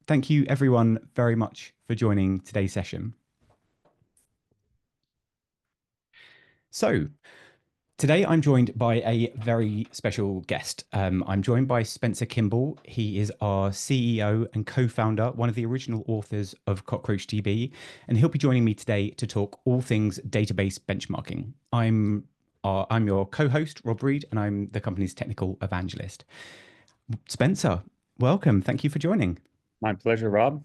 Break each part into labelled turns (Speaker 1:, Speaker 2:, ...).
Speaker 1: Thank you everyone very much for joining today's session. So today I'm joined by a very special guest. I'm joined by Spencer Kimball. He is our CEO and co-founder, one of the original authors of CockroachDB, and he'll be joining me today to talk all things database benchmarking. I'm your co-host, Rob Reed, and I'm the company's technical evangelist. Spencer, welcome. Thank you for joining.
Speaker 2: My pleasure, Rob.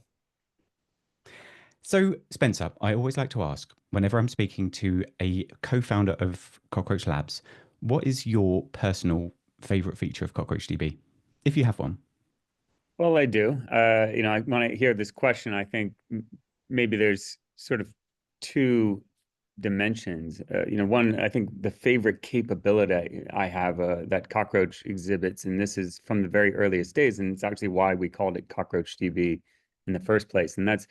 Speaker 1: So, Spencer, I always like to ask, whenever I'm speaking to a co-founder of Cockroach Labs, what is your personal favorite feature of CockroachDB, if you have one?
Speaker 2: Well, I do. When I hear this question, I think maybe there's sort of two dimensions. One, I think the favorite capability I have that Cockroach exhibits, and this is from the very earliest days, and it's actually why we called it CockroachDB in the first place, and that's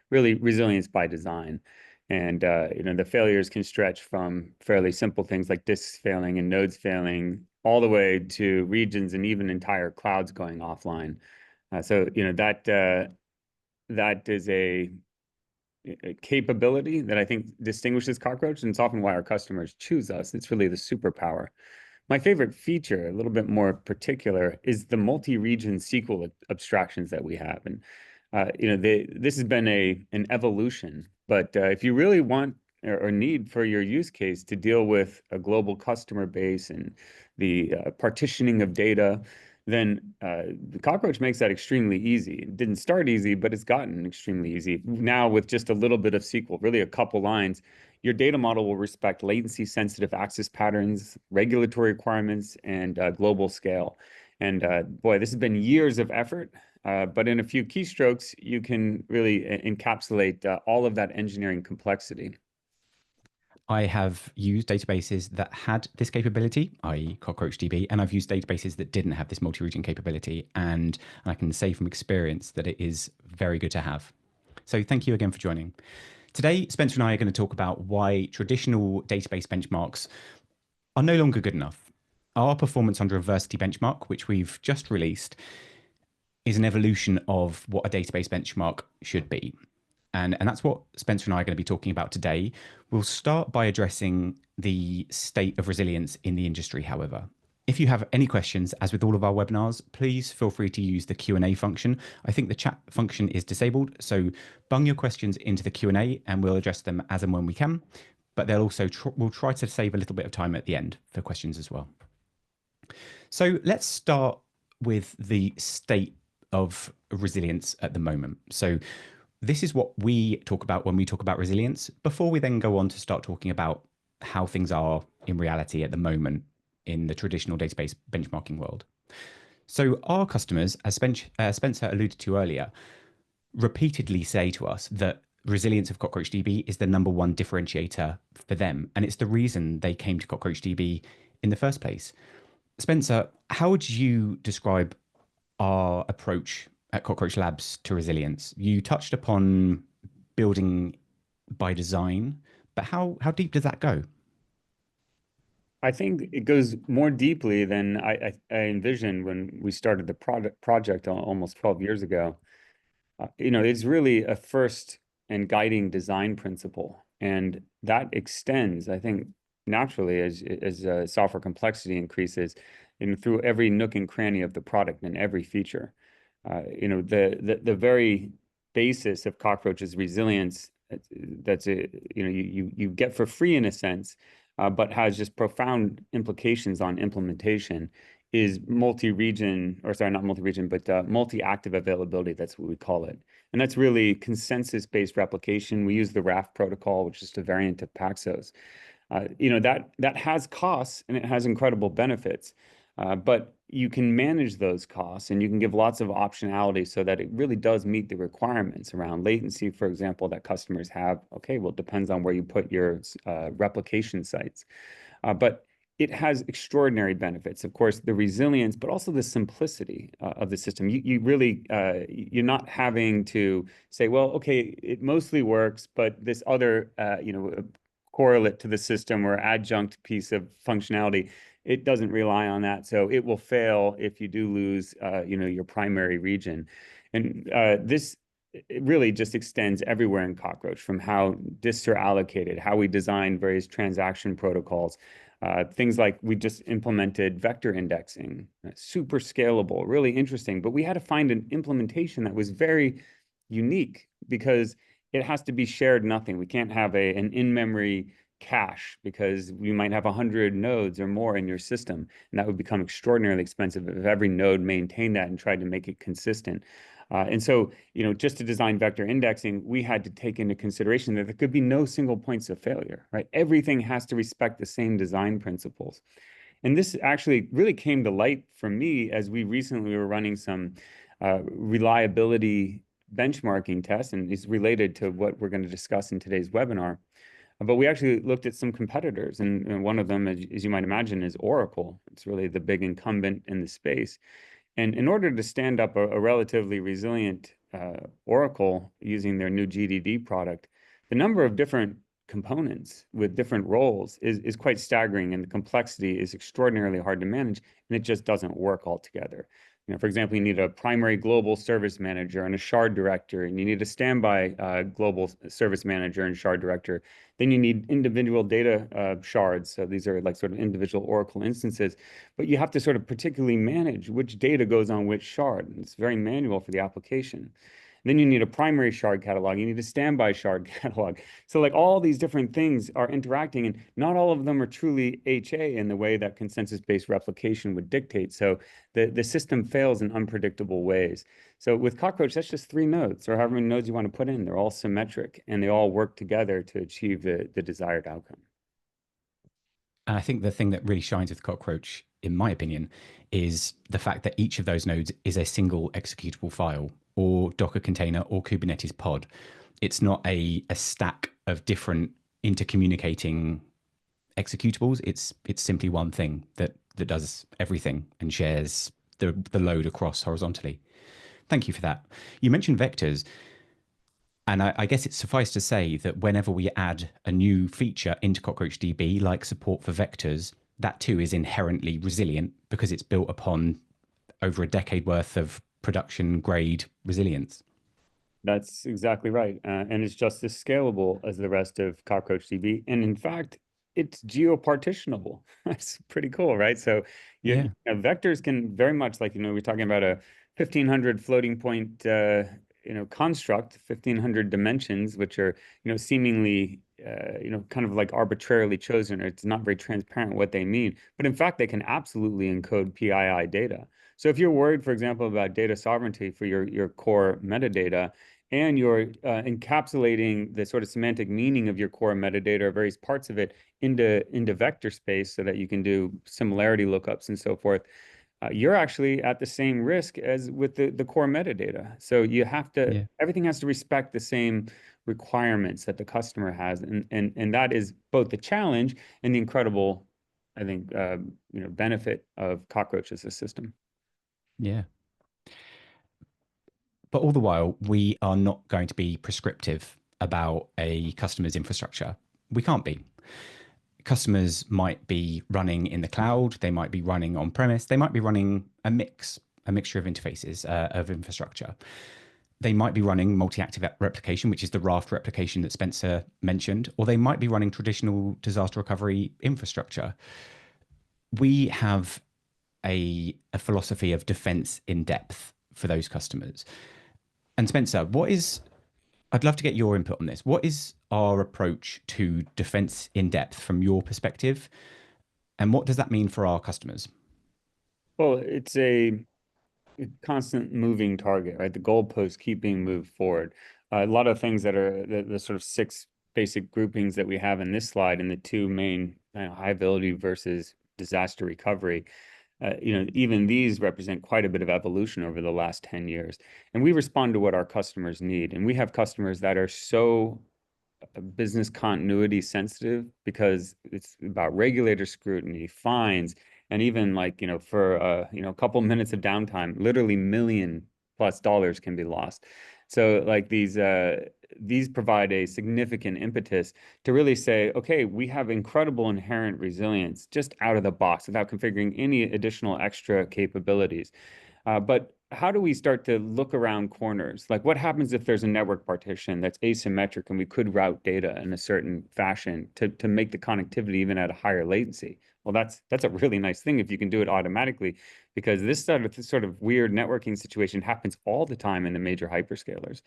Speaker 2: really resilience by design. And the failures can stretch from fairly simple things like disks failing and nodes failing, all the way to regions and even entire clouds going offline. That is a capability that I think distinguishes Cockroach, and it's often why our customers choose us. It's really the superpower. My favorite feature, a little bit more particular, is the multi-region SQL abstractions that we have. And this has been an evolution. But if you really want or need for your use case to deal with a global customer base and the partitioning of data, then the Cockroach makes that extremely easy. It didn't start easy, but it's gotten extremely easy. Now with just a little bit of SQL, really a couple lines, your data model will respect latency-sensitive access patterns, regulatory requirements, and global scale. And boy, this has been years of effort, but in a few keystrokes, you can really encapsulate all of that engineering complexity.
Speaker 1: I have used databases that had this capability, i.e. CockroachDB, and I've used databases that didn't have this multi-region capability. And I can say from experience that it is very good to have. So thank you again for joining. Today, Spencer and I are going to talk about why traditional database benchmarks are no longer good enough. Our performance under adversity benchmark, which we've just released, is an evolution of what a database benchmark should be. And that's what Spencer and I are going to be talking about today. We'll start by addressing the state of resilience in the industry, however. If you have any questions, as with all of our webinars, please feel free to use the Q&A function. I think the chat function is disabled, so bung your questions into the Q&A and we'll address them as and when we can. But we'll try to save a little bit of time at the end for questions as well. So let's start with the state of resilience at the moment. So this is what we talk about when we talk about resilience, before we then go on to start talking about how things are in reality at the moment in the traditional database benchmarking world. So our customers, as Spencer alluded to earlier, repeatedly say to us that resilience of CockroachDB is the number one differentiator for them. And it's the reason they came to CockroachDB in the first place. Spencer, how would you describe our approach at Cockroach Labs to resilience? You touched upon building by design, but how deep does that go?
Speaker 2: I think it goes more deeply than I envisioned when we started the project almost 12 years ago. It's really a first and guiding design principle, and that extends, I think, naturally as software complexity increases, and through every nook and cranny of the product and every feature. The very basis of Cockroach's resilience, you get for free in a sense, but has just profound implications on implementation, is multi-region, or sorry, not multi-region, but multi-active availability. That's what we call it. And that's really consensus-based replication. We use the RAF protocol, which is a variant of Paxos. That has costs and it has incredible benefits. But you can manage those costs and you can give lots of optionality so that it really does meet the requirements around latency, for example, that customers have. Okay, well, it depends on where you put your replication sites. But it has extraordinary benefits, of course, the resilience, but also the simplicity of the system. You're not having to say, well, okay, it mostly works, but this other, correlate to the system or adjunct piece of functionality, it doesn't rely on that. So it will fail if you do lose, your primary region. And this it really just extends everywhere in Cockroach, from how disks are allocated, how we design various transaction protocols, things like we just implemented vector indexing, super scalable, really interesting. But we had to find an implementation that was very unique because it has to be shared nothing. We can't have an in-memory cache because we might have 100 nodes or more in your system, and that would become extraordinarily expensive if every node maintained that and tried to make it consistent. And so, just to design vector indexing, we had to take into consideration that there could be no single points of failure, right? Everything has to respect the same design principles. And this actually really came to light for me as we recently were running some reliability benchmarking tests, and it's related to what we're going to discuss in today's webinar. But we actually looked at some competitors, and one of them, as you might imagine, is Oracle. It's really the big incumbent in the space. And in order to stand up a relatively resilient Oracle using their new GDD product, the number of different components with different roles is quite staggering, and the complexity is extraordinarily hard to manage, and it just doesn't work altogether. For example, you need a primary global service manager and a shard director, and you need a standby global service manager and shard director. Then you need individual data shards. So these are like sort of individual Oracle instances, but you have to sort of particularly manage which data goes on which shard. And it's very manual for the application. Then you need a primary shard catalog. You need a standby shard catalog. So like all these different things are interacting, and not all of them are truly HA in the way that consensus-based replication would dictate. So the system fails in unpredictable ways. So with Cockroach, that's just 3 nodes, or however many nodes you want to put in. They're all symmetric, and they all work together to achieve the desired outcome.
Speaker 1: And I think the thing that really shines with Cockroach, in my opinion, is the fact that each of those nodes is a single executable file or Docker container or Kubernetes pod. It's not a stack of different intercommunicating executables. It's simply one thing that does everything and shares the load across horizontally. Thank you for that. You mentioned vectors. And I guess it's suffice to say that whenever we add a new feature into CockroachDB, like support for vectors, that too is inherently resilient because it's built upon over a decade worth of production grade resilience.
Speaker 2: That's exactly right. And it's just as scalable as the rest of CockroachDB. And in fact, it's geo-partitionable. That's pretty cool, right? So
Speaker 1: Yeah.
Speaker 2: vectors can very much, like, we're talking about a 1500 floating point, construct, 1500 dimensions, which are, seemingly, kind of like arbitrarily chosen, or it's not very transparent what they mean. But in fact, they can absolutely encode PII data. So if you're worried, for example, about data sovereignty for your core metadata, and you're encapsulating the sort of semantic meaning of your core metadata or various parts of it into vector space so that you can do similarity lookups and so forth, you're actually at the same risk as with the core metadata. So you have to,
Speaker 1: Yeah.
Speaker 2: everything has to respect the same requirements that the customer has. And that is both the challenge and the incredible, I think, benefit of Cockroach as a system.
Speaker 1: Yeah. But all the while, we are not going to be prescriptive about a customer's infrastructure. We can't be. Customers might be running in the cloud, they might be running on premise, they might be running a mixture of interfaces of infrastructure. They might be running multi-active replication, which is the raft replication that Spencer mentioned, or they might be running traditional disaster recovery infrastructure. We have a philosophy of defense in depth for those customers. And Spencer, I'd love to get your input on this. What is our approach to defense in depth from your perspective? And what does that mean for our customers?
Speaker 2: Well, it's a constant moving target, right? The goalposts keep being moved forward. A lot of things that are the sort of 6 basic groupings that we have in this slide, and the 2 main high availability versus disaster recovery. Even these represent quite a bit of evolution over the last 10 years. And we respond to what our customers need. And we have customers that are so business continuity sensitive because it's about regulator scrutiny, fines, and even like, for a couple minutes of downtime, literally $1 million+ can be lost. So like these provide a significant impetus to really say, okay, we have incredible inherent resilience just out of the box without configuring any additional extra capabilities. But how do we start to look around corners? Like, what happens if there's a network partition that's asymmetric and we could route data in a certain fashion to make the connectivity even at a higher latency? Well, that's a really nice thing if you can do it automatically, because this sort of weird networking situation happens all the time in the major hyperscalers.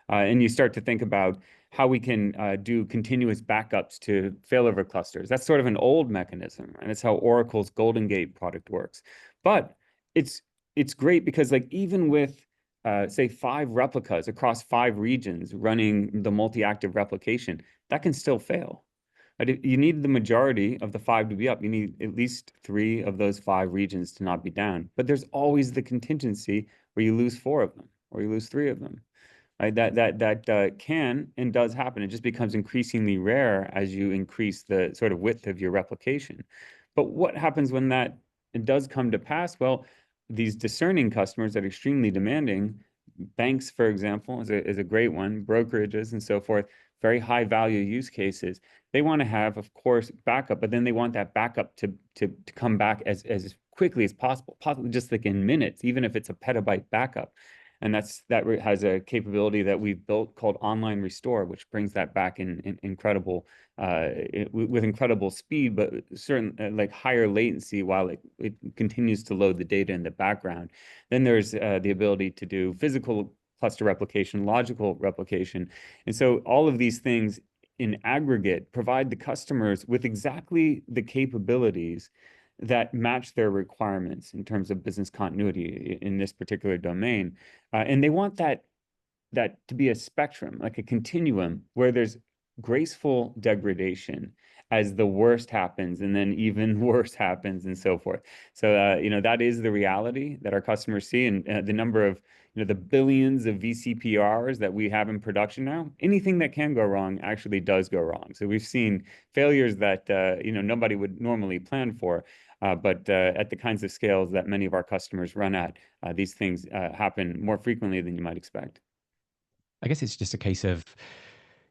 Speaker 2: And you start to think about how we can do continuous backups to failover clusters. That's sort of an old mechanism, and it's how Oracle's Golden Gate product works. But it's it's great because like even with say 5 replicas across 5 regions running the multi-active replication, that can still fail. But you need the majority of the 5 to be up. You need at least 3 of those 5 regions to not be down. But there's always the contingency where you lose 4 of them or you lose 3 of them. Right? That can and does happen. It just becomes increasingly rare as you increase the sort of width of your replication. But what happens when that it does come to pass? Well, these discerning customers that are extremely demanding, banks, for example, is a great one, brokerages and so forth, very high value use cases. They want to have, of course, backup, but then they want that backup to come back as quickly as possible, possibly just like in minutes, even if it's a petabyte backup. And that has a capability that we've built called online restore, which brings that back in incredible with incredible speed, but certain like higher latency while it continues to load the data in the background. Then there's the ability to do physical cluster replication, logical replication. And so all of these things in aggregate provide the customers with exactly the capabilities that match their requirements in terms of business continuity in this particular domain. And they want that to be a spectrum, like a continuum where there's graceful degradation as the worst happens and then even worse happens and so forth. So, that is the reality that our customers see, and the number of, the billions of VCPRs that we have in production now, anything that can go wrong actually does go wrong. So we've seen failures that, nobody would normally plan for. But at the kinds of scales that many of our customers run at, these things happen more frequently than you might expect.
Speaker 1: I guess it's just a case of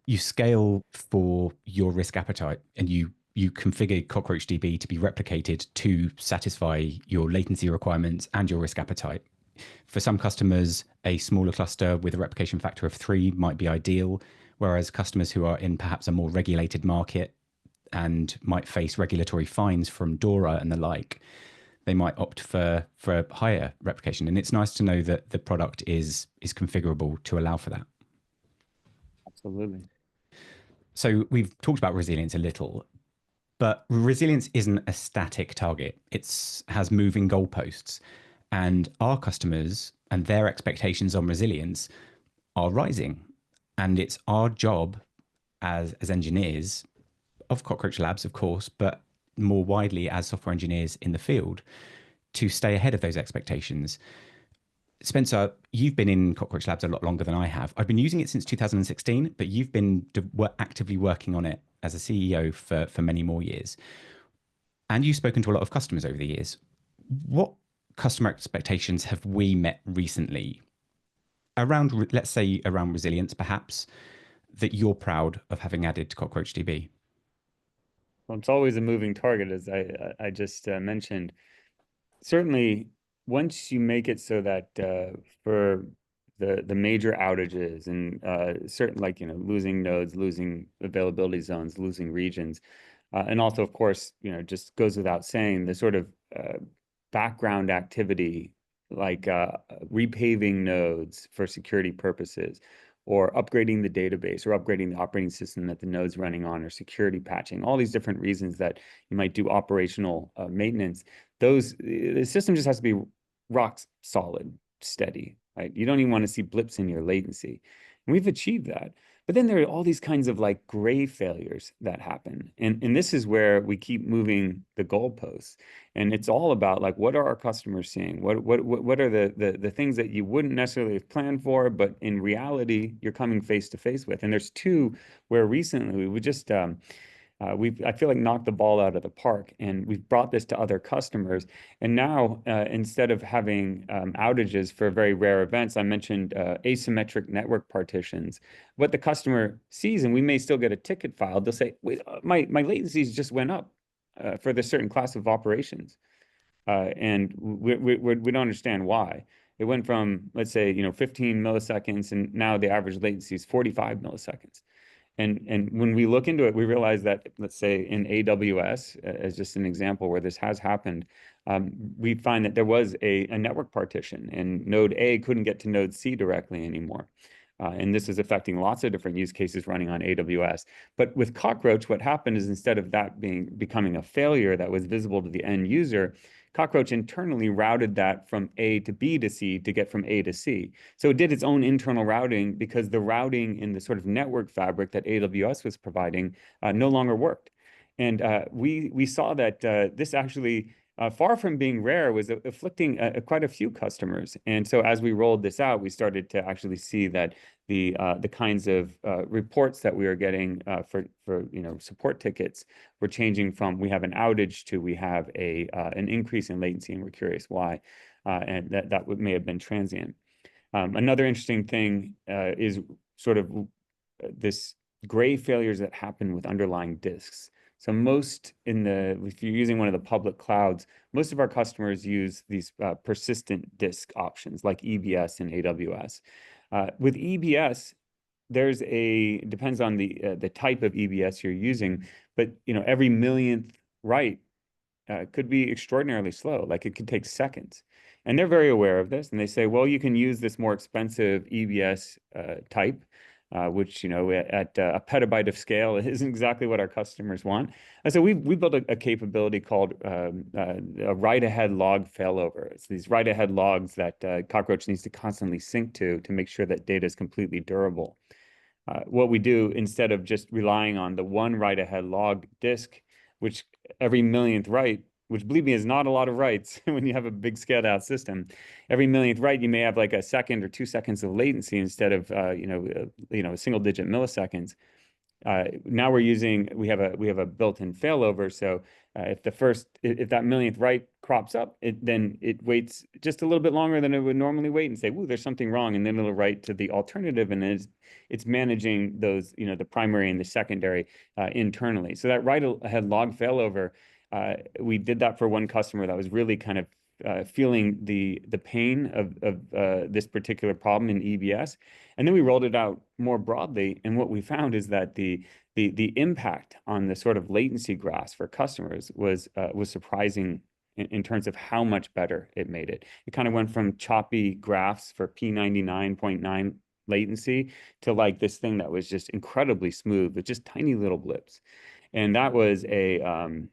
Speaker 1: you scale for your risk appetite and you configure CockroachDB to be replicated to satisfy your latency requirements and your risk appetite. For some customers, a smaller cluster with a replication factor of 3 might be ideal, whereas customers who are in perhaps a more regulated market and might face regulatory fines from DORA and the like, they might opt for higher replication. And it's nice to know that the product is configurable to allow for that.
Speaker 2: Absolutely.
Speaker 1: So we've talked about resilience a little, but resilience isn't a static target. It has moving goalposts, and our customers and their expectations on resilience are rising. And it's our job as engineers of Cockroach Labs, of course, but more widely as software engineers in the field to stay ahead of those expectations. Spencer, you've been in Cockroach Labs a lot longer than I have. I've been using it since 2016, but you've been actively working on it as a CEO for many more years. And you've spoken to a lot of customers over the years. What customer expectations have we met recently around, let's say, around resilience, perhaps, that you're proud of having added to CockroachDB?
Speaker 2: Well, it's always a moving target, as I just mentioned. Certainly, once you make it so that for the major outages and certain, like, losing nodes, losing availability zones, losing regions, and also, of course, just goes without saying, the sort of background activity like repaving nodes for security purposes, or upgrading the database, or upgrading the operating system that the node's running on, or security patching, all these different reasons that you might do operational maintenance. The system just has to be rock solid, steady, right? You don't even want to see blips in your latency. And we've achieved that. But then there are all these kinds of like gray failures that happen. And this is where we keep moving the goalposts. And it's all about like, what are our customers seeing? What are the things that you wouldn't necessarily have planned for, but in reality, you're coming face to face with. And there's 2 where recently we just we've, I feel like, knocked the ball out of the park, and we've brought this to other customers. And now, instead of having outages for very rare events, I mentioned asymmetric network partitions. What the customer sees, and we may still get a ticket filed, they'll say, "Wait, my latencies just went up for this certain class of operations," and we don't understand why. It went from, let's say, 15 milliseconds, and now the average latency is 45 milliseconds. And when we look into it, we realize that, let's say in AWS, as just an example where this has happened, we find that there was a network partition, and node A couldn't get to node C directly anymore. And this is affecting lots of different use cases running on AWS. But with Cockroach, what happened is, instead of that becoming a failure that was visible to the end user, Cockroach internally routed that from A to B to C to get from A to C. So it did its own internal routing, because the routing in the sort of network fabric that AWS was providing no longer worked. And we saw that this actually, far from being rare, was afflicting quite a few customers. And so as we rolled this out, we started to actually see that the kinds of reports that we were getting for support tickets were changing from, we have an outage, to we have an increase in latency, and we're curious why, and that may have been transient. Another interesting thing is sort of this gray failures that happen with underlying disks. So if you're using one of the public clouds, most of our customers use these persistent disk options like EBS and AWS. With EBS, depends on the type of EBS you're using, but every millionth write could be extraordinarily slow. Like, it could take seconds. And they're very aware of this, and they say, well, you can use this more expensive EBS type, which, at a petabyte of scale isn't exactly what our customers want. And so we built a capability called a write-ahead log failover. It's these write-ahead logs that Cockroach needs to constantly sync to make sure that data is completely durable. What we do, instead of just relying on the one write-ahead log disk, which every millionth write, which, believe me, is not a lot of writes when you have a big scaled out system. Every millionth write, you may have like a second or 2 seconds of latency instead of single digit milliseconds. Now we have a built-in failover. So if that millionth write crops up, then it waits just a little bit longer than it would normally wait, and say, "Ooh, there's something wrong," and then it'll write to the alternative, and it's managing those, the primary and the secondary internally. So that write ahead log failover, we did that for one customer that was really kind of feeling the pain of this particular problem in EBS, and then we rolled it out more broadly. And what we found is that the impact on the sort of latency graphs for customers was surprising in terms of how much better it made it. It kind of went from choppy graphs for P99.9 latency to like this thing that was just incredibly smooth with just tiny little blips, and that was an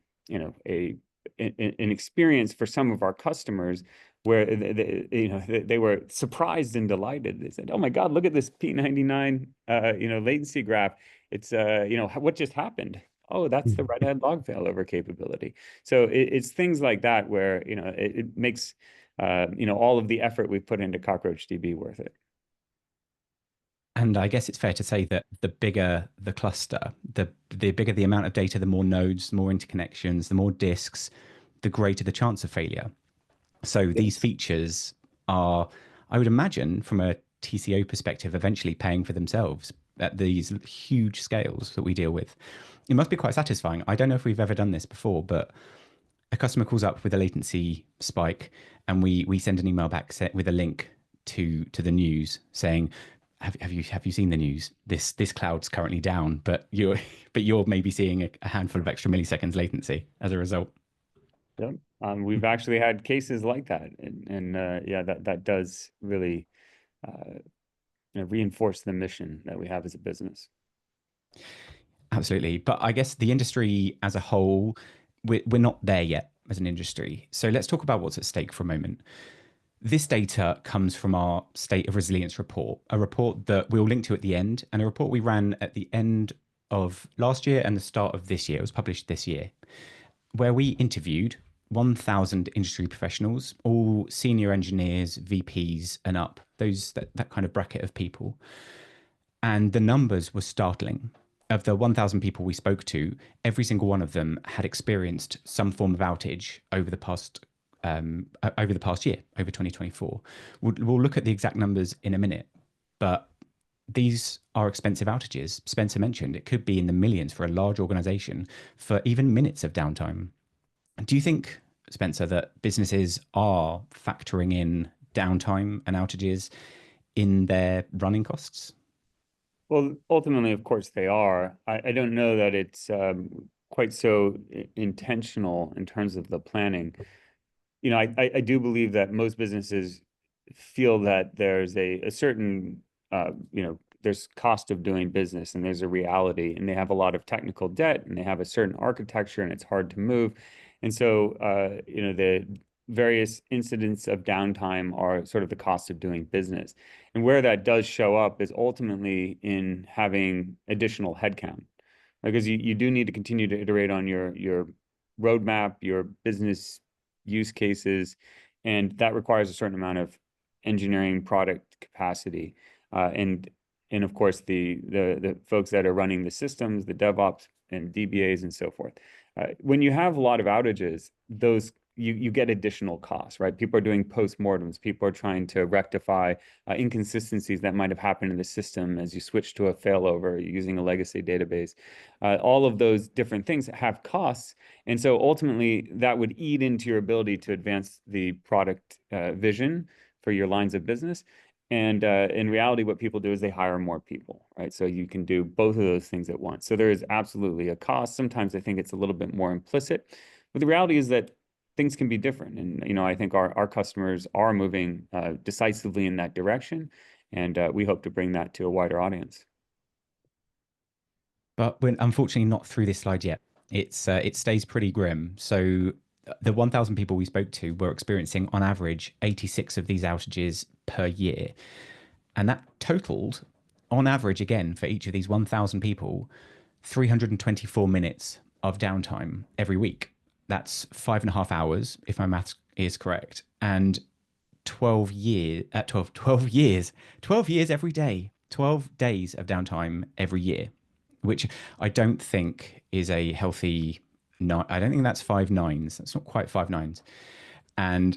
Speaker 2: experience for some of our customers where they were surprised and delighted. They said, "Oh my God, look at this P99 latency graph. It's what just happened? Oh, that's the write-ahead log failover capability." So it's things like that where it makes all of the effort we've put into CockroachDB worth it.
Speaker 1: And I guess it's fair to say that the bigger the cluster, the bigger the amount of data, the more nodes, the more interconnections, the more disks, the greater the chance of failure. So these
Speaker 2: Yes.
Speaker 1: features are, I would imagine, from a TCO perspective, eventually paying for themselves at these huge scales that we deal with. It must be quite satisfying. I don't know if we've ever done this before, but a customer calls up with a latency spike, and we send an email back with a link to the news saying, have you seen the news? This cloud's currently down, but you're maybe seeing a handful of extra milliseconds latency as a result.
Speaker 2: Yep. We've actually had cases like that, and yeah, that does really reinforce the mission that we have as a business.
Speaker 1: Absolutely. But I guess the industry as a whole, we're not there yet as an industry. So let's talk about what's at stake for a moment. This data comes from our State of Resilience report, a report that we'll link to at the end, and a report we ran at the end of last year and the start of this year. It was published this year, where we interviewed 1,000 industry professionals, all senior engineers, VPs, and up, that kind of bracket of people. And the numbers were startling. Of the 1,000 people we spoke to, every single one of them had experienced some form of outage over the past year, over 2024. We'll look at the exact numbers in a minute, but these are expensive outages. Spencer mentioned it could be in the millions for a large organization for even minutes of downtime. Do you think, Spencer, that businesses are factoring in downtime and outages in their running costs?
Speaker 2: Well, ultimately, of course, they are. I don't know that it's quite so intentional in terms of the planning. I do believe that most businesses feel that there's a certain, there's cost of doing business and there's a reality, and they have a lot of technical debt and they have a certain architecture and it's hard to move. And so, the various incidents of downtime are sort of the cost of doing business. And where that does show up is ultimately in having additional headcount, because you do need to continue to iterate on your roadmap, your business use cases, and that requires a certain amount of engineering product capacity. And of course the folks that are running the systems, the DevOps and DBAs and so forth. When you have a lot of outages, those you get additional costs, right? People are doing postmortems. People are trying to rectify inconsistencies that might have happened in the system as you switch to a failover using a legacy database. All of those different things have costs. And so ultimately, that would eat into your ability to advance the product vision for your lines of business. And in reality, what people do is they hire more people, right? So you can do both of those things at once. So there is absolutely a cost. Sometimes I think it's a little bit more implicit, but the reality is that things can be different. And I think our customers are moving decisively in that direction, and we hope to bring that to a wider audience.
Speaker 1: But we're unfortunately not through this slide yet. It stays pretty grim. So the 1,000 people we spoke to were experiencing on average 86 of these outages per year. And that totaled, on average, again, for each of these 1,000 people, 324 minutes of downtime every week. That's 5.5 hours, if my maths is correct. And 12 years, 12 years every day, 12 days of downtime every year, which I don't think is a healthy. No, I don't think that's 5 nines. That's not quite 5 nines. And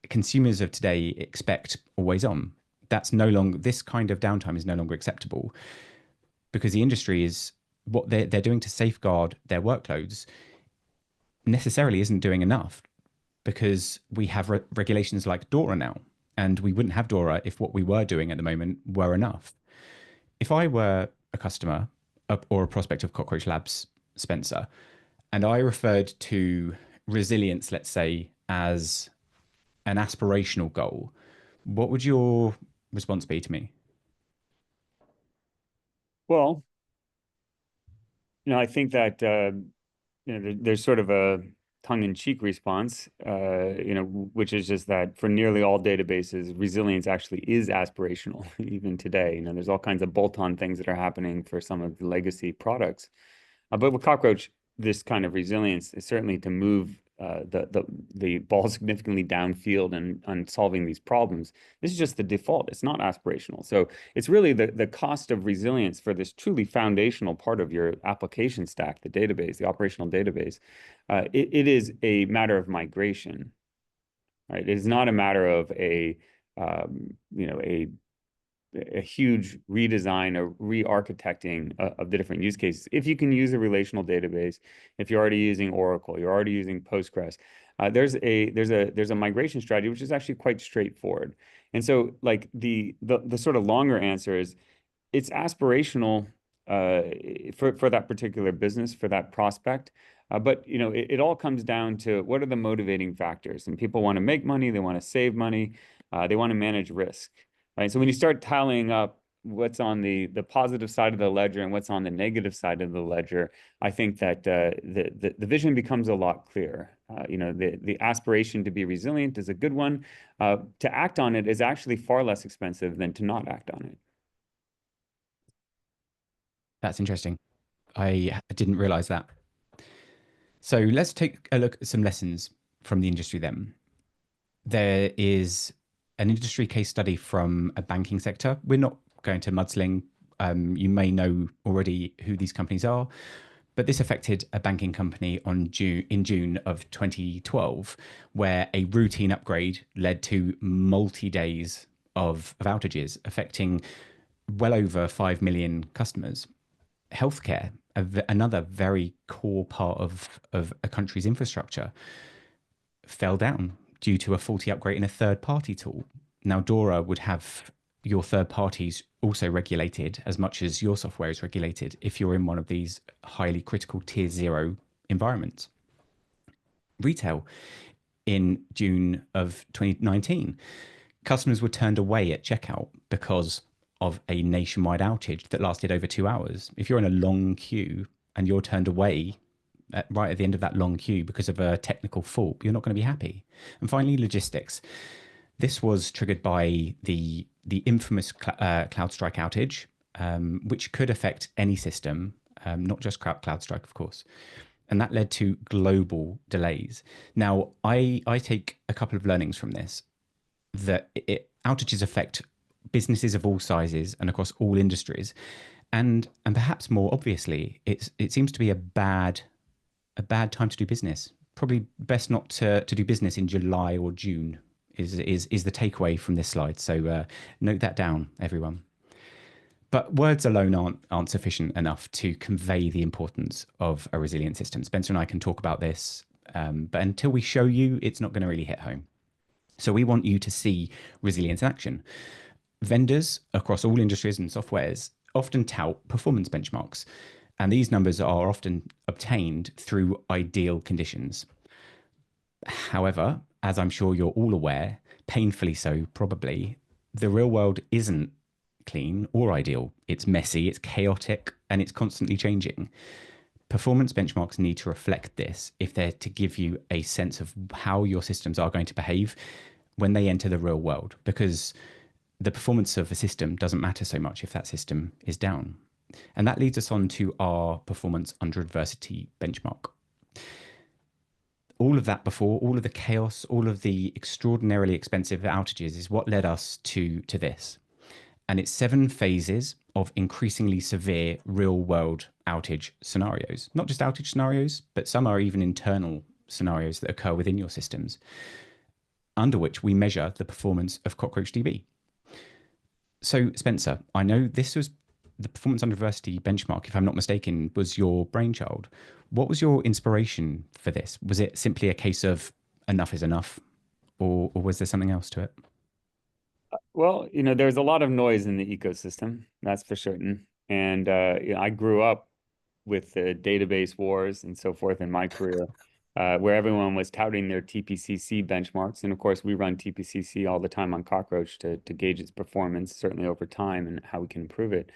Speaker 1: consumers of today expect always on. That's no longer, this kind of downtime is no longer acceptable because the industry is what they're doing to safeguard their workloads necessarily isn't doing enough because we have regulations like DORA now, and we wouldn't have DORA if what we were doing at the moment were enough. If I were a customer or a prospect of Cockroach Labs, Spencer, and I referred to resilience, let's say, as an aspirational goal, what would your response be to me?
Speaker 2: Well, I think that there's sort of a tongue-in-cheek response, which is just that for nearly all databases, resilience actually is aspirational, even today. There's all kinds of bolt-on things that are happening for some of the legacy products. But with Cockroach, this kind of resilience is certainly to move the ball significantly downfield and solving these problems. This is just the default. It's not aspirational. So it's really the cost of resilience for this truly foundational part of your application stack, the database, the operational database. It is a matter of migration, right? It is not a matter of a huge redesign or re-architecting of the different use cases. If you can use a relational database, if you're already using Oracle, you're already using Postgres, there's a migration strategy which is actually quite straightforward. And so, like the sort of longer answer is, it's aspirational for that particular business, for that prospect. But it all comes down to what are the motivating factors. And people want to make money, they want to save money, they want to manage risk, right? So when you start tallying up what's on the positive side of the ledger and what's on the negative side of the ledger, I think that the vision becomes a lot clearer. The aspiration to be resilient is a good one. To act on it is actually far less expensive than to not act on it.
Speaker 1: That's interesting. I didn't realize that. So let's take a look at some lessons from the industry then. There is an industry case study from a banking sector. We're not going to mudsling. You may know already who these companies are, but this affected a banking company in June of 2012, where a routine upgrade led to multi-days of outages, affecting well over 5 million customers. Healthcare, another very core part of a country's infrastructure, fell down due to a faulty upgrade in a third party tool. Now, DORA would have your third parties also regulated as much as your software is regulated if you're in one of these highly critical tier zero environments. Retail in June of 2019, customers were turned away at checkout because of a nationwide outage that lasted over 2 hours. If you're in a long queue and you're turned away right at the end of that long queue because of a technical fault, you're not going to be happy. And finally, logistics. This was triggered by the infamous CloudStrike outage, which could affect any system, not just CloudStrike, of course. And that led to global delays. Now, I take a couple of learnings from this, that outages affect businesses of all sizes and across all industries. And perhaps more obviously, it seems to be a bad time to do business. Probably best not to do business in July or June is the takeaway from this slide. So note that down, everyone. But words alone aren't sufficient enough to convey the importance of a resilient system. Spencer and I can talk about this, but until we show you, it's not going to really hit home. So we want you to see resilience in action. Vendors across all industries and softwares often tout performance benchmarks, and these numbers are often obtained through ideal conditions. However, as I'm sure you're all aware, painfully so probably, the real world isn't clean or ideal. It's messy, it's chaotic, and it's constantly changing. Performance benchmarks need to reflect this if they're to give you a sense of how your systems are going to behave when they enter the real world, because the performance of a system doesn't matter so much if that system is down. And that leads us on to our performance under adversity benchmark. All of that before, all of the chaos, all of the extraordinarily expensive outages is what led us to this. And it's 7 phases of increasingly severe real world outage scenarios. Not just outage scenarios, but some are even internal scenarios that occur within your systems, under which we measure the performance of CockroachDB. So, Spencer, I know this was the performance under adversity benchmark, if I'm not mistaken, was your brainchild. What was your inspiration for this? Was it simply a case of enough is enough, or was there something else to it?
Speaker 2: Well, there's a lot of noise in the ecosystem, that's for certain. And I grew up with the database wars and so forth in my career, where everyone was touting their TPCC benchmarks. And of course, we run TPCC all the time on Cockroach to gauge its performance, certainly over time, and how we can improve it.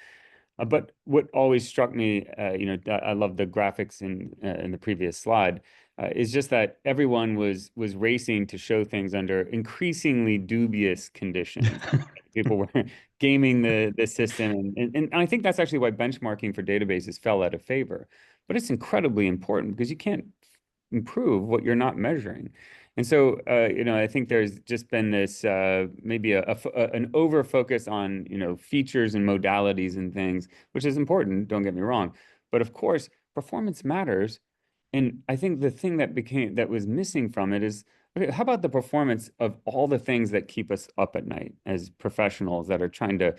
Speaker 2: But what always struck me, I love the graphics in the previous slide, is just that everyone was racing to show things under increasingly dubious conditions. People were gaming the system, and I think that's actually why benchmarking for databases fell out of favor. But it's incredibly important because you can't improve what you're not measuring. And so, I think there's just been this maybe an over focus on, features and modalities and things, which is important, don't get me wrong. But of course, performance matters. And I think the thing that was missing from it is, okay, how about the performance of all the things that keep us up at night as professionals that are trying to,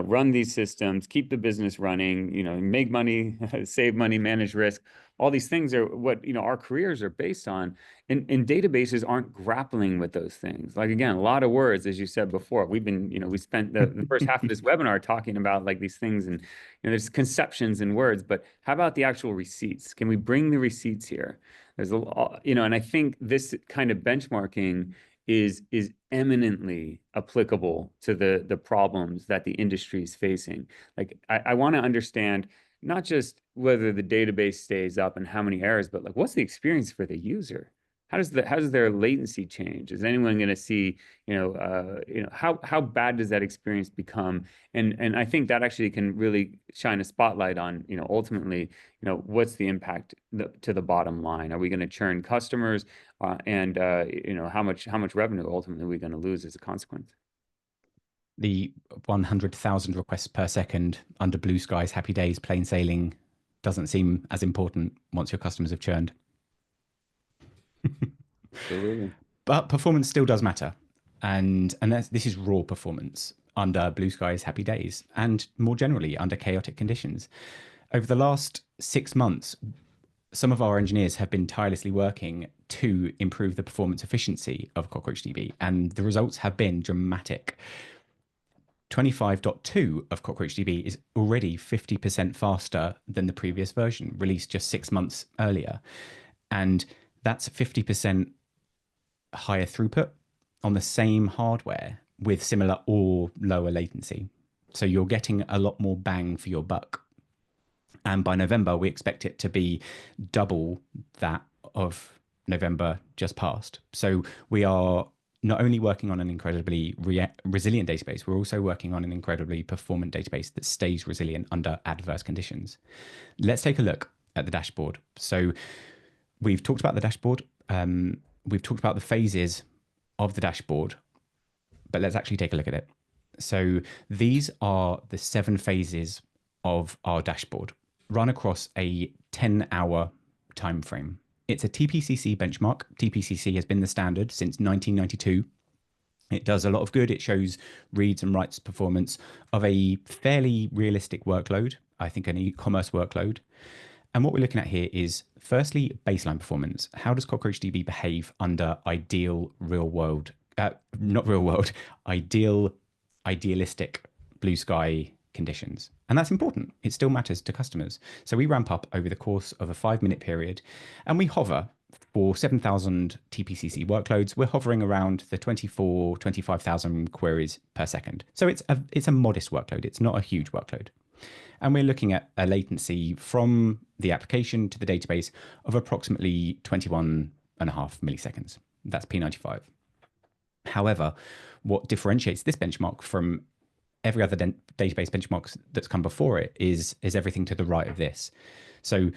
Speaker 2: run these systems, keep the business running, make money, save money, manage risk. All these things are what, our careers are based on. And databases aren't grappling with those things. Like, again, a lot of words, as you said before. We've been, we spent the first half of this webinar talking about like these things, and there's conceptions and words, but how about the actual receipts? Can we bring the receipts here? There's and I think this kind of benchmarking is eminently applicable to the problems that the industry is facing. Like, I want to understand not just whether the database stays up and how many errors, but like, what's the experience for the user? How does their latency change? Is anyone going to see, how bad does that experience become? And I think that actually can really shine a spotlight on, ultimately, what's the impact to the bottom line? Are we going to churn customers? And how much revenue ultimately are we going to lose as a consequence?
Speaker 1: The 100,000 requests per second under blue skies, happy days, plain sailing doesn't seem as important once your customers have churned.
Speaker 2: Absolutely.
Speaker 1: But performance still does matter. And this is raw performance under blue skies, happy days, and more generally under chaotic conditions. Over the last 6 months, some of our engineers have been tirelessly working to improve the performance efficiency of CockroachDB, and the results have been dramatic. 25.2 of CockroachDB is already 50% faster than the previous version, released just 6 months earlier. And that's 50% higher throughput on the same hardware with similar or lower latency. So you're getting a lot more bang for your buck. And by November, we expect it to be double that of November just past. So we are not only working on an incredibly resilient database, we're also working on an incredibly performant database that stays resilient under adverse conditions. Let's take a look at the dashboard. So we've talked about the dashboard. We've talked about the phases of the dashboard, but let's actually take a look at it. So these are the 7 phases of our dashboard run across a 10-hour time frame. It's a TPCC benchmark. TPCC has been the standard since 1992. It does a lot of good. It shows reads and writes performance of a fairly realistic workload, I think an e-commerce workload. And what we're looking at here is, firstly, baseline performance. How does CockroachDB behave under ideal idealistic blue sky conditions? And that's important. It still matters to customers. So we ramp up over the course of a 5-minute period, and we hover for 7,000 TPCC workloads. We're hovering around the 25,000 queries per second. So it's a modest workload. It's not a huge workload. And we're looking at a latency from the application to the database of approximately 21.5 milliseconds. That's P95. However, what differentiates this benchmark from every other database benchmarks that's come before it is everything to the right of this. So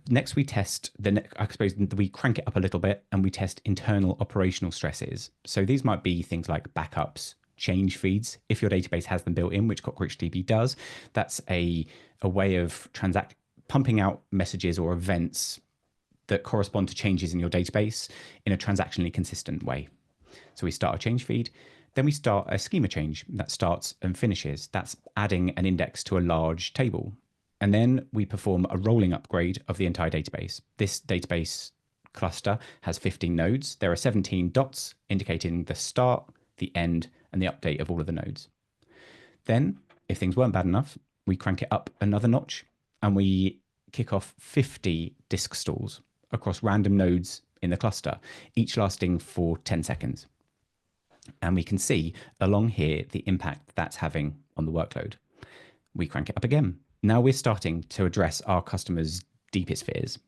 Speaker 1: next we test, I suppose we crank it up a little bit and we test internal operational stresses. So these might be things like backups, change feeds, if your database has them built in, which CockroachDB does. That's a way of pumping out messages or events that correspond to changes in your database in a transactionally consistent way. So we start a change feed, then we start a schema change that starts and finishes. That's adding an index to a large table. And then we perform a rolling upgrade of the entire database. This database cluster has 15 nodes. There are 17 dots indicating the start, the end, and the update of all of the nodes. Then, if things weren't bad enough, we crank it up another notch and we kick off 50 disk stalls across random nodes in the cluster, each lasting for 10 seconds. And we can see along here the impact that's having on the workload. We crank it up again. Now we're starting to address our customers' deepest fears.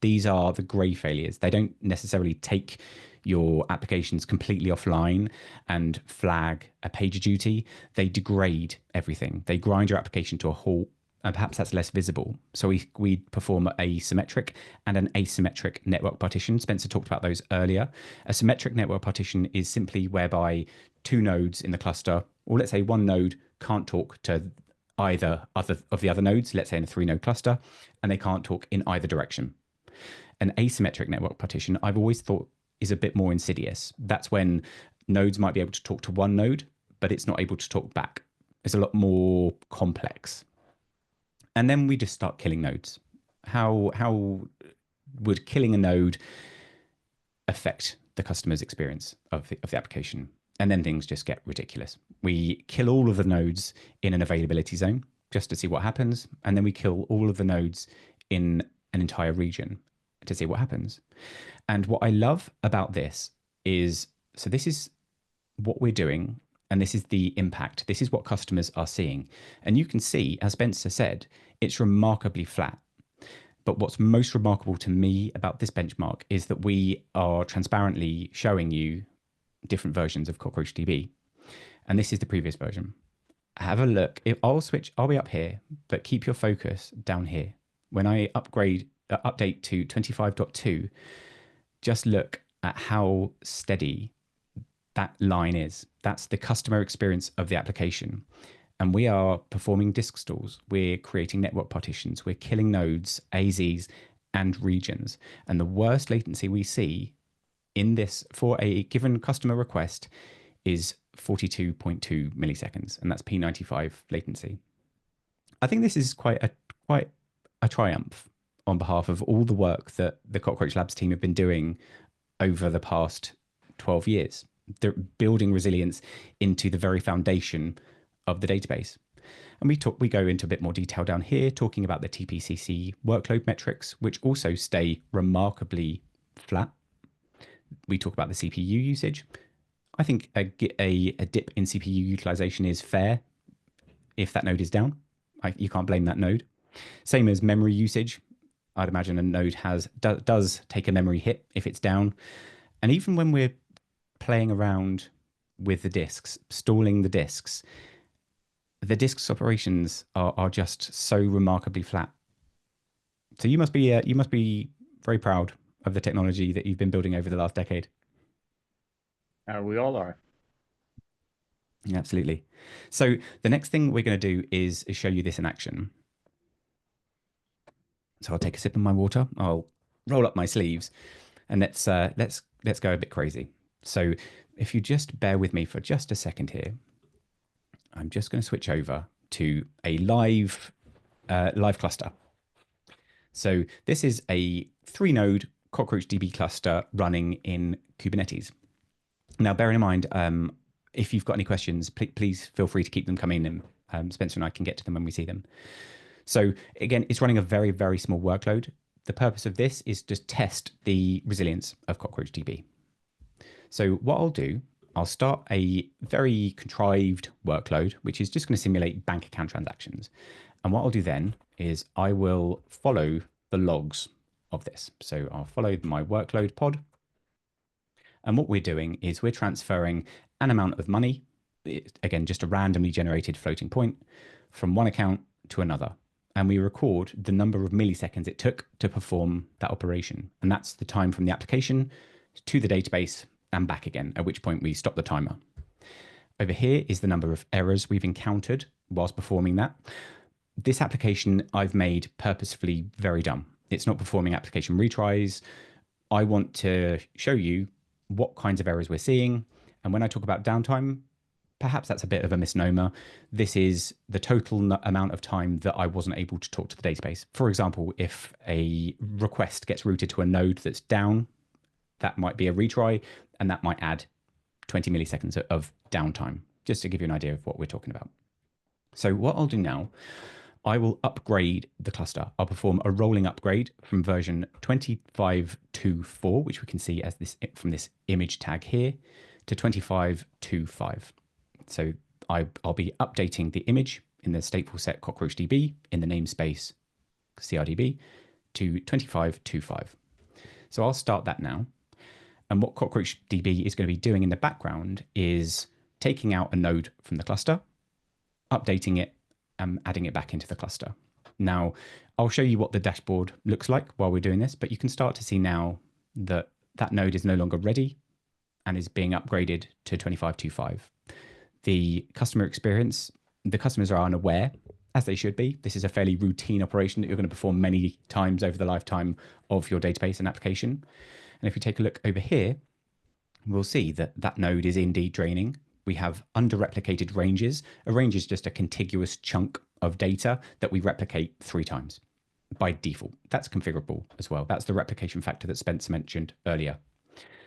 Speaker 1: These are the gray failures. They don't necessarily take your applications completely offline and flag a PagerDuty. They degrade everything. They grind your application to a halt, and perhaps that's less visible. So we perform a symmetric and an asymmetric network partition. Spencer talked about those earlier. A symmetric network partition is simply whereby 2 nodes in the cluster, or let's say 1 node can't talk to either of the other nodes, let's say in a 3-node cluster, and they can't talk in either direction. An asymmetric network partition, I've always thought, is a bit more insidious. That's when nodes might be able to talk to 1 node, but it's not able to talk back. It's a lot more complex. And then we just start killing nodes. How would killing a node affect the customer's experience of the application? And then things just get ridiculous. We kill all of the nodes in an availability zone just to see what happens. And then we kill all of the nodes in an entire region to see what happens. And what I love about this is, so this is what we're doing, and this is the impact. This is what customers are seeing. And you can see, as Spencer said, it's remarkably flat. But what's most remarkable to me about this benchmark is that we are transparently showing you different versions of CockroachDB. And this is the previous version. Have a look. I'll be up here, but keep your focus down here. When I update to 25.2, just look at how steady that line is. That's the customer experience of the application. And we are performing disk stalls. We're creating network partitions. We're killing nodes, AZs, and regions. And the worst latency we see in this for a given customer request is 42.2 milliseconds, and that's P95 latency. I think this is quite a triumph. on behalf of all the work that the Cockroach Labs team have been doing over the past 12 years. They're building resilience into the very foundation of the database. And we go into a bit more detail down here, talking about the TPCC workload metrics, which also stay remarkably flat. We talk about the CPU usage. I think a dip in CPU utilization is fair if that node is down. You can't blame that node. Same as memory usage. I'd imagine a node does take a memory hit if it's down. And even when we're playing around with the disks, stalling the disks operations are just so remarkably flat. So you must be very proud of the technology that you've been building over the last decade.
Speaker 2: We all are.
Speaker 1: Yeah, absolutely. So the next thing we're going to do is show you this in action. So I'll take a sip of my water. I'll roll up my sleeves, and let's go a bit crazy. So if you just bear with me for just a second here, I'm just going to switch over to a live cluster. So this is a 3-node CockroachDB cluster running in Kubernetes. Now, bearing in mind, if you've got any questions, please feel free to keep them coming in. Spencer and I can get to them when we see them. So again, it's running a very, very small workload. The purpose of this is to test the resilience of CockroachDB. So what I'll do, I'll start a very contrived workload, which is just going to simulate bank account transactions. And what I'll do then is I will follow the logs of this. So I'll follow my workload pod. And what we're doing is we're transferring an amount of money, again, just a randomly generated floating point, from one account to another. And we record the number of milliseconds it took to perform that operation. And that's the time from the application to the database and back again, at which point we stop the timer. Over here is the number of errors we've encountered whilst performing that. This application I've made purposefully very dumb. It's not performing application retries. I want to show you what kinds of errors we're seeing. And when I talk about downtime, perhaps that's a bit of a misnomer. This is the total amount of time that I wasn't able to talk to the database. For example, if a request gets routed to a node that's down, that might be a retry, and that might add 20 milliseconds of downtime, just to give you an idea of what we're talking about. So what I'll do now, I will upgrade the cluster. I'll perform a rolling upgrade from version 25.2.4, which we can see as this from this image tag here, to 25.2.5. So I'll be updating the image in the stateful set CockroachDB in the namespace CRDB to 25.2.5. So I'll start that now. And what CockroachDB is going to be doing in the background is taking out a node from the cluster, updating it, and adding it back into the cluster. Now, I'll show you what the dashboard looks like while we're doing this, but you can start to see now that that node is no longer ready and is being upgraded to 25.2.5. The customer experience, the customers are unaware, as they should be. This is a fairly routine operation that you're going to perform many times over the lifetime of your database and application. And if you take a look over here, we'll see that that node is indeed draining. We have under-replicated ranges. A range is just a contiguous chunk of data that we replicate 3 times by default. That's configurable as well. That's the replication factor that Spencer mentioned earlier.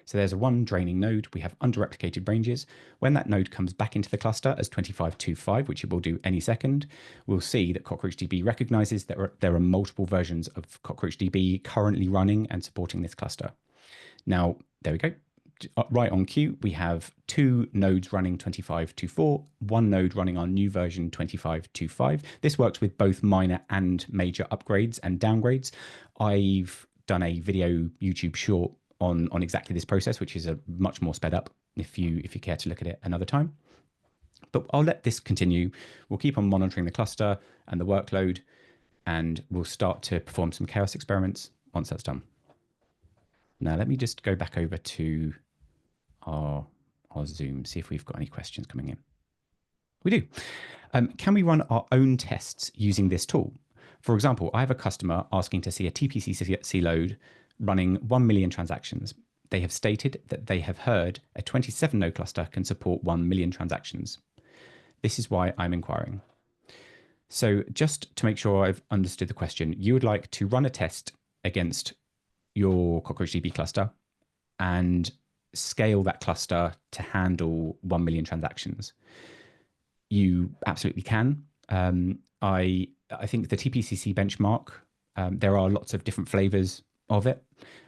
Speaker 1: So there's a 1 draining node. We have under-replicated ranges. When that node comes back into the cluster as 25.2.5, which it will do any second, we'll see that CockroachDB recognizes that there are multiple versions of CockroachDB currently running and supporting this cluster. Now, there we go. Right on cue, we have 2 nodes running 25.2.4, 1 node running our new version 25.2.5. This works with both minor and major upgrades and downgrades. I've done a video YouTube short on exactly this process, which is a much more sped up if you care to look at it another time. But I'll let this continue. We'll keep on monitoring the cluster and the workload, and we'll start to perform some chaos experiments once that's done. Now, let me just go back over to our Zoom, see if we've got any questions coming in. We do. Can we run our own tests using this tool? For example, I have a customer asking to see a TPCC load running 1 million transactions. They have stated that they have heard a 27-node cluster can support 1 million transactions. This is why I'm inquiring. So just to make sure I've understood the question, you would like to run a test against your CockroachDB cluster and scale that cluster to handle 1 million transactions. You absolutely can. I think the TPCC benchmark, there are lots of different flavors of it.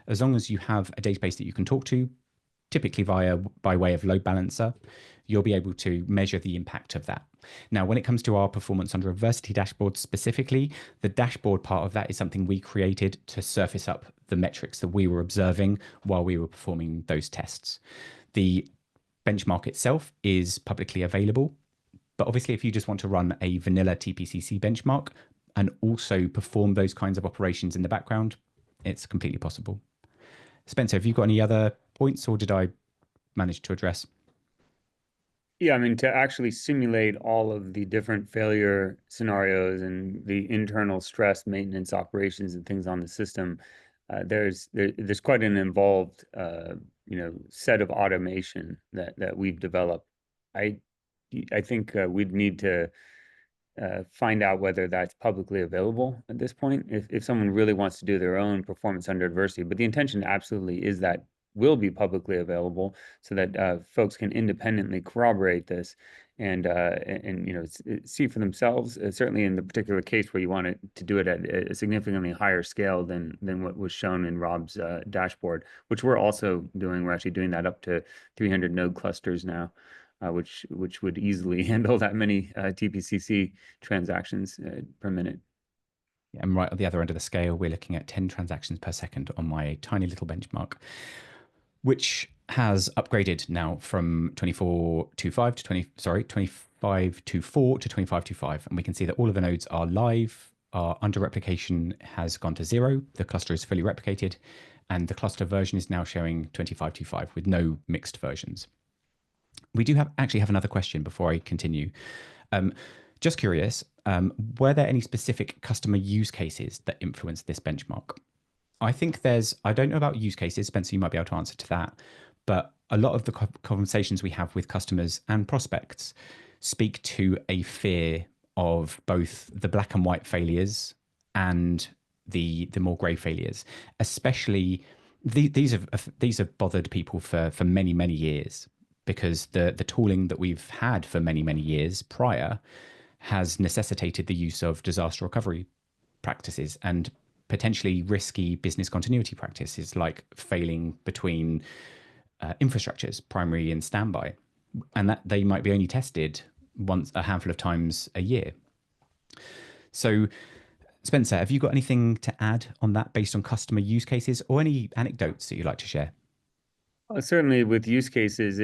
Speaker 1: As long as you have a database that you can talk to, typically by way of load balancer, you'll be able to measure the impact of that. Now, when it comes to our performance under adversity dashboard specifically, the dashboard part of that is something we created to surface up the metrics that we were observing while we were performing those tests. The benchmark itself is publicly available, but obviously if you just want to run a vanilla TPCC benchmark and also perform those kinds of operations in the background, it's completely possible. Spencer, have you got any other points, or did I manage to address?
Speaker 2: Yeah, I mean, to actually simulate all of the different failure scenarios and the internal stress maintenance operations and things on the system, there's quite an involved set of automation that we've developed. I I think we'd need to find out whether that's publicly available at this point. If someone really wants to do their own performance under adversity, but the intention absolutely is that will be publicly available so that folks can independently corroborate this and see for themselves. Certainly in the particular case where you want to do it at a significantly higher scale than what was shown in Rob's dashboard, which we're also doing. We're actually doing that up to 300 node clusters now. Which would easily handle that many TPCC transactions per minute.
Speaker 1: Yeah, and right at the other end of the scale, we're looking at 10 transactions per second on my tiny little benchmark, which has upgraded now from 24.25 to 25.24 to 25.25. And we can see that all of the nodes are live. Our under replication has gone to 0. The cluster is fully replicated, and the cluster version is now showing 25.25 with no mixed versions. We do actually have another question before I continue. Just curious, were there any specific customer use cases that influenced this benchmark? I think I don't know about use cases, Spencer, you might be able to answer to that, but a lot of the conversations we have with customers and prospects speak to a fear of both the black and white failures and the more grey failures, especially these have bothered people for many years, because the tooling that we've had for many years prior has necessitated the use of disaster recovery practices and potentially risky business continuity practices like failing between infrastructures, primary and standby, and that they might be only tested once a handful of times a year. So, Spencer, have you got anything to add on that based on customer use cases or any anecdotes that you'd like to share?
Speaker 2: Certainly, with use cases,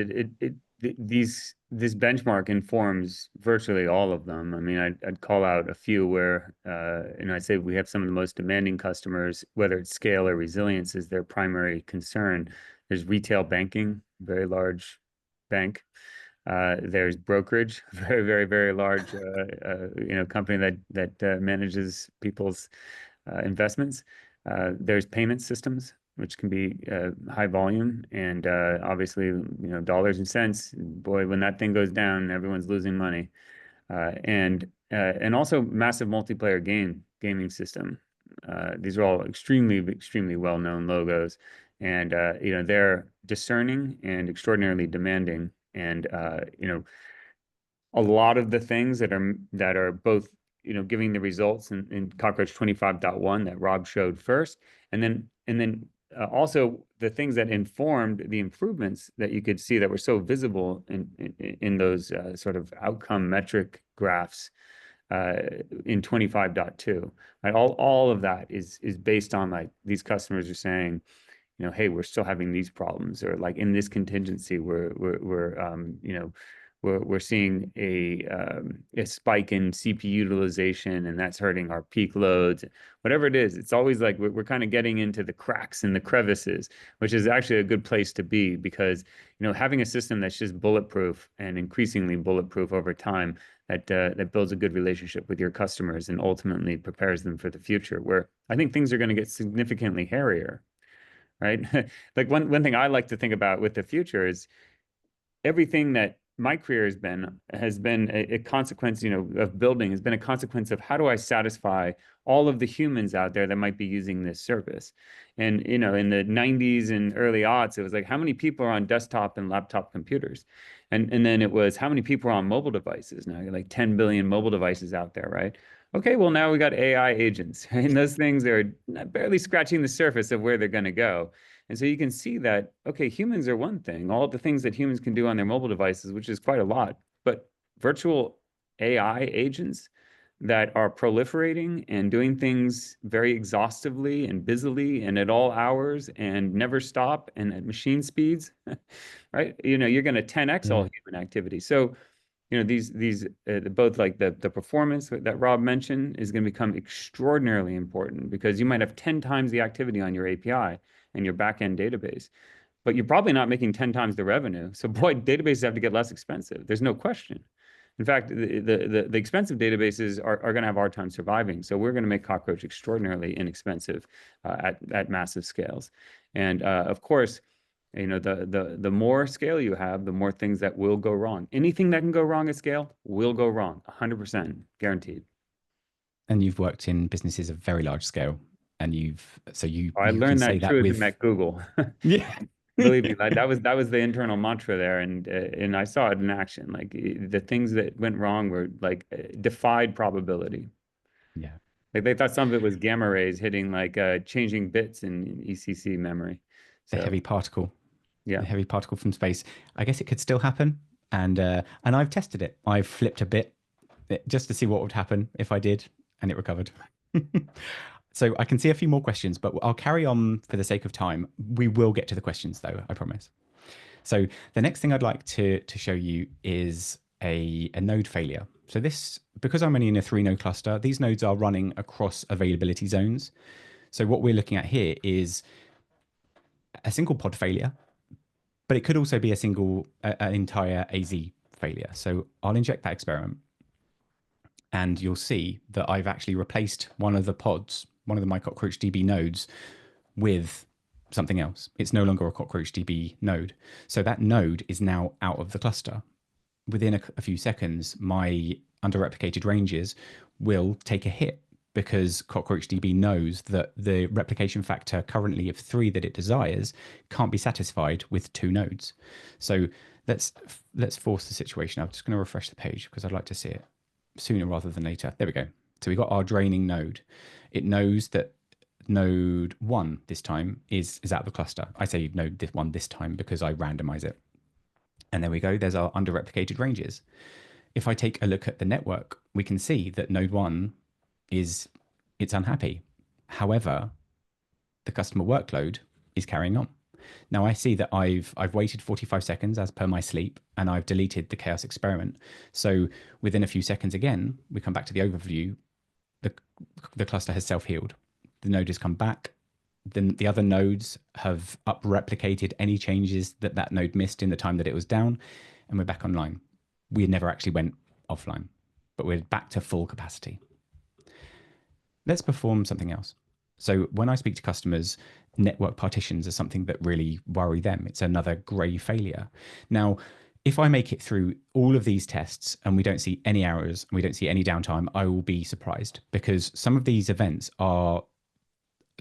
Speaker 2: this benchmark informs virtually all of them. I mean, I'd call out a few where, I'd say we have some of the most demanding customers, whether it's scale or resilience is their primary concern. There's retail banking, very large bank. There's brokerage, very large, company that manages people's investments. There's payment systems, which can be high volume, and obviously, dollars and cents. Boy, when that thing goes down, everyone's losing money. And also massive multiplayer gaming system. These are all extremely well-known logos, and they're discerning and extraordinarily demanding. And a lot of the things that are both giving the results in Cockroach 25.1 that Rob showed first, and then also the things that informed the improvements that you could see that were so visible in those sort of outcome metric graphs in 25.2. Right? All of that is based on, like, these customers are saying, hey, we're still having these problems, or like in this contingency, we're seeing a spike in CPU utilization, and that's hurting our peak loads. Whatever it is, it's always like we're kind of getting into the cracks and the crevices, which is actually a good place to be, because having a system that's just bulletproof and increasingly bulletproof over time, that builds a good relationship with your customers and ultimately prepares them for the future, where I think things are going to get significantly hairier, right? Like one thing I like to think about with the future is everything that my career has been a consequence, of building, has been a consequence of how do I satisfy all of the humans out there that might be using this service. And in the 90s and early aughts, it was like how many people are on desktop and laptop computers? And then it was how many people are on mobile devices? Now you're like 10 billion mobile devices out there, right? Okay, well now we got AI agents, and those things are barely scratching the surface of where they're going to go. And so you can see that, okay, humans are one thing, all the things that humans can do on their mobile devices, which is quite a lot, but virtual AI agents that are proliferating and doing things very exhaustively and busily and at all hours and never stop and at machine speeds, right? You're going to 10x all
Speaker 1: Yeah.
Speaker 2: human activity. So, these both like the performance that Rob mentioned is going to become extraordinarily important because you might have 10 times the activity on your API and your backend database, but you're probably not making 10 times the revenue. So boy, databases have to get less expensive. There's no question. In fact, the expensive databases are going to have a hard time surviving. So we're going to make Cockroach extraordinarily inexpensive at massive scales. And of course, the more scale you have, the more things that will go wrong. Anything that can go wrong at scale will go wrong, 100% guaranteed.
Speaker 1: And you've worked in businesses of very large scale, and you
Speaker 2: I
Speaker 1: you can
Speaker 2: learned
Speaker 1: say
Speaker 2: that
Speaker 1: that
Speaker 2: truism
Speaker 1: with
Speaker 2: at Google.
Speaker 1: yeah.
Speaker 2: Believe me, like that was the internal mantra there, and I saw it in action. Like the things that went wrong were like defied probability.
Speaker 1: Yeah.
Speaker 2: Like they thought some of it was gamma rays hitting like changing bits in ECC memory.
Speaker 1: The
Speaker 2: So
Speaker 1: heavy particle,
Speaker 2: yeah,
Speaker 1: the heavy particle from space. I guess it could still happen, and I've tested it. I've flipped a bit just to see what would happen if I did, and it recovered. So I can see a few more questions, but I'll carry on for the sake of time. We will get to the questions though, I promise. So the next thing I'd like to show you is a node failure. So this, because I'm only in a 3 node cluster, these nodes are running across availability zones. So what we're looking at here is a single pod failure, but it could also be an entire AZ failure. So I'll inject that experiment, and you'll see that I've actually replaced one of the pods, one of the my CockroachDB nodes, with something else. It's no longer a CockroachDB node. So that node is now out of the cluster. Within a few seconds, my under-replicated ranges will take a hit because CockroachDB knows that the replication factor currently of 3 that it desires can't be satisfied with 2 nodes. So let's force the situation. I'm just going to refresh the page because I'd like to see it sooner rather than later. There we go. So we got our draining node. It knows that node 1 this time is out of the cluster. I say node 1 this time because I randomize it. And there we go. There's our under-replicated ranges. If I take a look at the network, we can see that node 1 it's unhappy. However, the customer workload is carrying on. Now I see that I've waited 45 seconds as per my sleep, and I've deleted the chaos experiment. So within a few seconds again, we come back to the overview. The cluster has self-healed. The node has come back. Then the other nodes have up-replicated any changes that node missed in the time that it was down, and we're back online. We never actually went offline, but we're back to full capacity. Let's perform something else. So when I speak to customers, network partitions are something that really worry them. It's another gray failure. Now, if I make it through all of these tests and we don't see any errors and we don't see any downtime, I will be surprised because some of these events are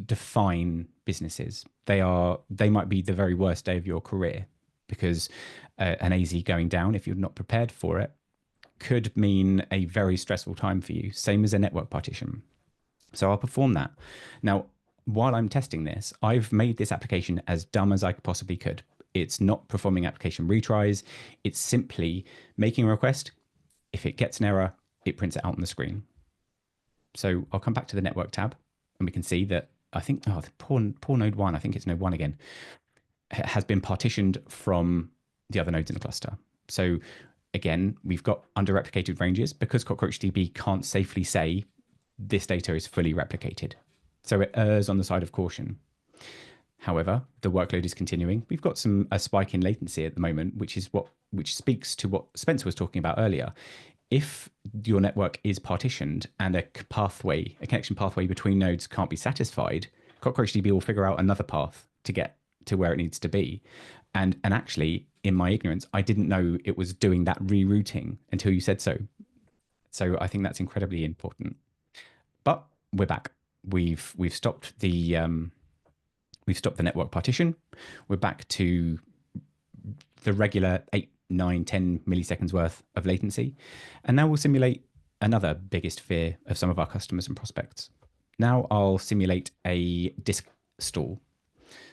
Speaker 1: define businesses. They might be the very worst day of your career because an AZ going down, if you're not prepared for it, could mean a very stressful time for you. Same as a network partition. So I'll perform that. Now, while I'm testing this, I've made this application as dumb as I possibly could. It's not performing application retries. It's simply making a request. If it gets an error, it prints it out on the screen. So I'll come back to the network tab and we can see that I think, the poor node 1, I think it's node 1 again, has been partitioned from the other nodes in the cluster. So again, we've got under-replicated ranges because CockroachDB can't safely say this data is fully replicated. So it errs on the side of caution. However, the workload is continuing. We've got a spike in latency at the moment, which speaks to what Spencer was talking about earlier. If your network is partitioned and a connection pathway between nodes can't be satisfied, CockroachDB will figure out another path to get to where it needs to be. And actually, in my ignorance, I didn't know it was doing that rerouting until you said so. So I think that's incredibly important. But we're back. We've stopped the network partition. We're back to the regular 8, 9, 10 milliseconds worth of latency. And now we'll simulate another biggest fear of some of our customers and prospects. Now I'll simulate a disk stall.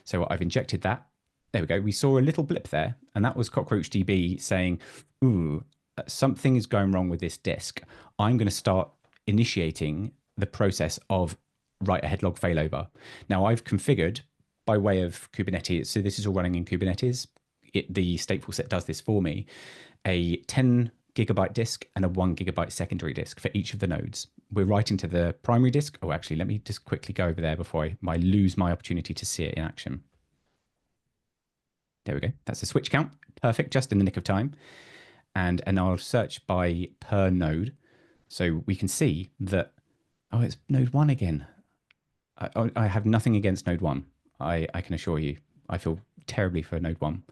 Speaker 1: So I've injected that. There we go. We saw a little blip there, and that was CockroachDB saying, ooh, something is going wrong with this disk. I'm going to start initiating the process of write ahead log failover. Now I've configured by way of Kubernetes. So this is all running in Kubernetes. The stateful set does this for me. A 10 gigabyte disk and a 1 gigabyte secondary disk for each of the nodes. We're writing to the primary disk. Oh, actually, let me just quickly go over there before I lose my opportunity to see it in action. There we go. That's the switch count. Perfect, just in the nick of time. And I'll search by per node. So we can see that, oh, it's node 1 again. I have nothing against node 1. I can assure you. I feel terribly for node 1.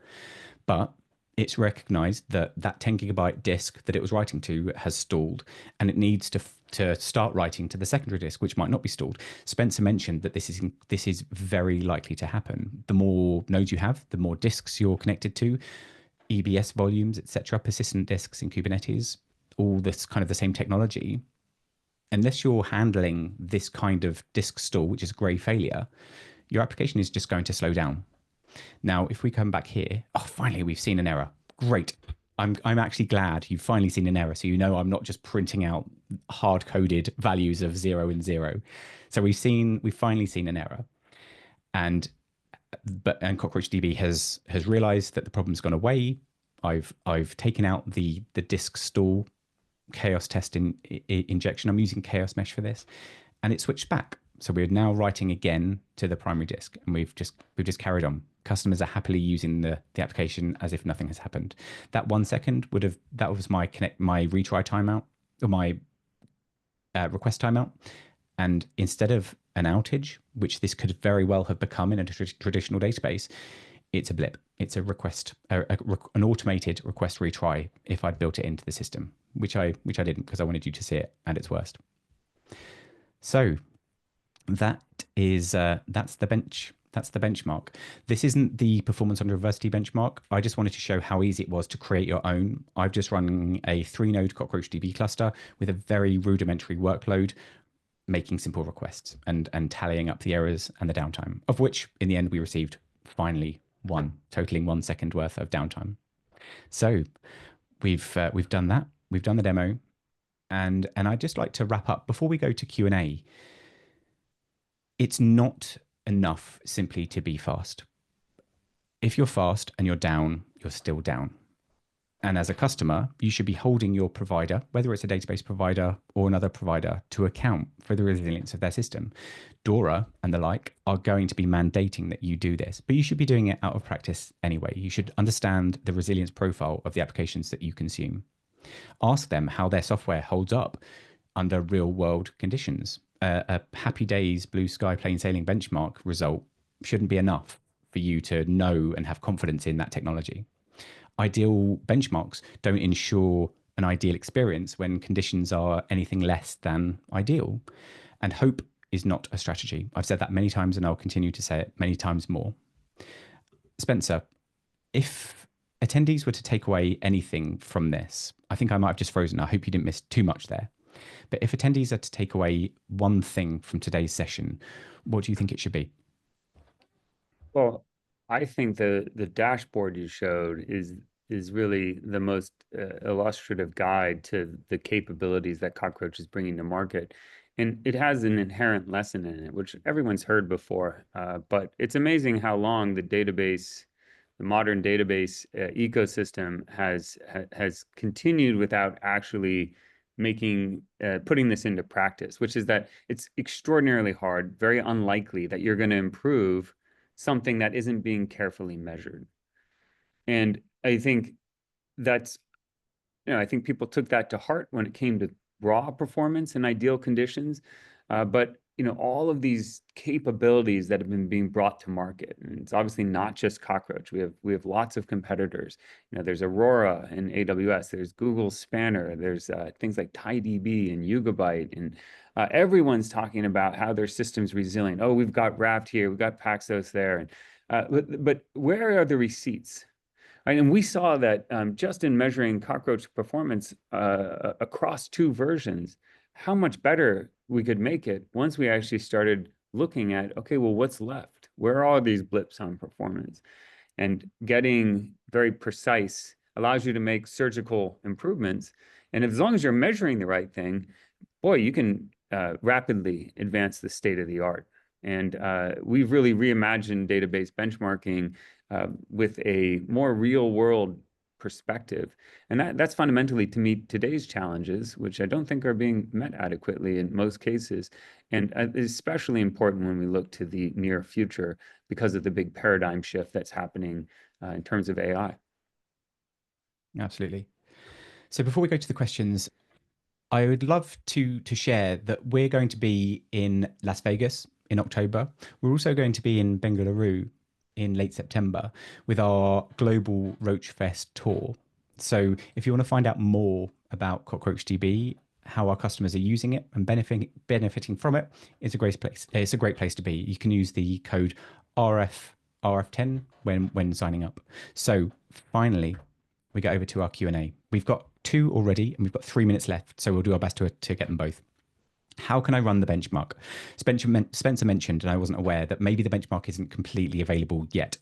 Speaker 1: But it's recognized that that 10 gigabyte disk that it was writing to has stalled, and it needs to start writing to the secondary disk, which might not be stalled. Spencer mentioned that this is very likely to happen. The more nodes you have, the more disks you're connected to, EBS volumes, etc., persistent disks in Kubernetes, all this kind of the same technology. Unless you're handling this kind of disk stall, which is gray failure, your application is just going to slow down. Now, if we come back here, oh, finally, we've seen an error. Great. I'm actually glad you've finally seen an error. So you know I'm not just printing out hard-coded values of 0 and 0. So we've finally seen an error. And CockroachDB has realized that the problem's gone away. I've taken out the disk stall chaos test injection. I'm using chaos mesh for this, and it switched back. So we're now writing again to the primary disk, and we've just carried on. Customers are happily using the application as if nothing has happened. That 1 second that was my retry timeout, or my request timeout. And instead of an outage, which this could very well have become in a traditional database, it's a blip. It's a request, an automated request retry if I'd built it into the system, which I didn't, because I wanted you to see it at its worst. So that's the benchmark. This isn't the performance on university benchmark. I just wanted to show how easy it was to create your own. I've just run a 3-node CockroachDB cluster with a very rudimentary workload, making simple requests and tallying up the errors and the downtime, of which in the end we received finally one, totaling 1 second worth of downtime. So we've done that. We've done the demo, and I'd just like to wrap up before we go to Q&A. It's not enough simply to be fast. If you're fast and you're down, you're still down. And as a customer, you should be holding your provider, whether it's a database provider or another provider, to account for the resilience of their system. DORA and the like are going to be mandating that you do this, but you should be doing it out of practice anyway. You should understand the resilience profile of the applications that you consume. Ask them how their software holds up under real world conditions. A happy days, blue sky, plain sailing benchmark result shouldn't be enough for you to know and have confidence in that technology. Ideal benchmarks don't ensure an ideal experience when conditions are anything less than ideal. And hope is not a strategy. I've said that many times, and I'll continue to say it many times more. Spencer, if attendees were to take away anything from this, I think I might have just frozen. I hope you didn't miss too much there. But if attendees are to take away one thing from today's session, what do you think it should be?
Speaker 2: Well, I think the dashboard you showed is really the most illustrative guide to the capabilities that Cockroach is bringing to market. And it has an inherent lesson in it, which everyone's heard before. But it's amazing how long the modern database ecosystem has continued without actually putting this into practice, which is that it's extraordinarily hard, very unlikely that you're going to improve something that isn't being carefully measured. And I think I think people took that to heart when it came to raw performance and ideal conditions. But all of these capabilities that have been being brought to market. And it's obviously not just Cockroach. We have lots of competitors. There's Aurora in AWS, there's Google Spanner, there's things like TiDB and Yugabyte, and everyone's talking about how their system's resilient. Oh, we've got Raft here, we've got Paxos there. And but where are the receipts? Right, and we saw that just in measuring Cockroach performance across two versions, how much better we could make it once we actually started looking at, okay, well, what's left? Where are all these blips on performance? And getting very precise allows you to make surgical improvements. And as long as you're measuring the right thing, boy, you can rapidly advance the state of the art. And we've really reimagined database benchmarking with a more real world perspective. And that's fundamentally to meet today's challenges, which I don't think are being met adequately in most cases. And especially important when we look to the near future because of the big paradigm shift that's happening in terms of AI.
Speaker 1: Absolutely. So before we go to the questions, I would love to share that we're going to be in Las Vegas in October. We're also going to be in Bengaluru in late September with our global Roach Fest tour. So if you want to find out more about CockroachDB, how our customers are using it and benefiting from it, it's a great place. It's a great place to be. You can use the code RF10 when signing up. So finally, we get over to our Q&A. We've got 2 already, and we've got 3 minutes left, so we'll do our best to get them both. How can I run the benchmark? Spencer mentioned, and I wasn't aware, that maybe the benchmark isn't completely available yet.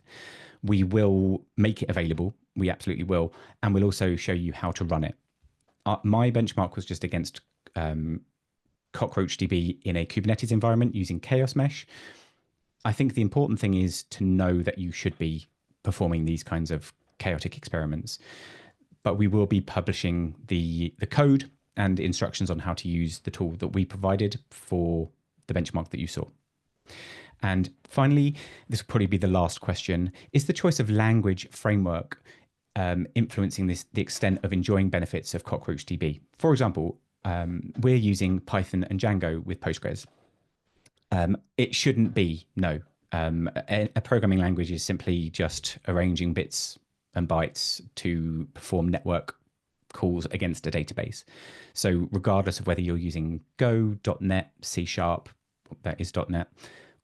Speaker 1: We will make it available. We absolutely will. And we'll also show you how to run it. My benchmark was just against CockroachDB in a Kubernetes environment using Chaos Mesh. I think the important thing is to know that you should be performing these kinds of chaotic experiments. But we will be publishing the code and instructions on how to use the tool that we provided for the benchmark that you saw. And finally, this will probably be the last question. Is the choice of language framework influencing the extent of enjoying benefits of CockroachDB? For example, we're using Python and Django with Postgres. It shouldn't be, no. A programming language is simply just arranging bits and bytes to perform network calls against a database. So regardless of whether you're using Go, .NET, C#, that is .NET,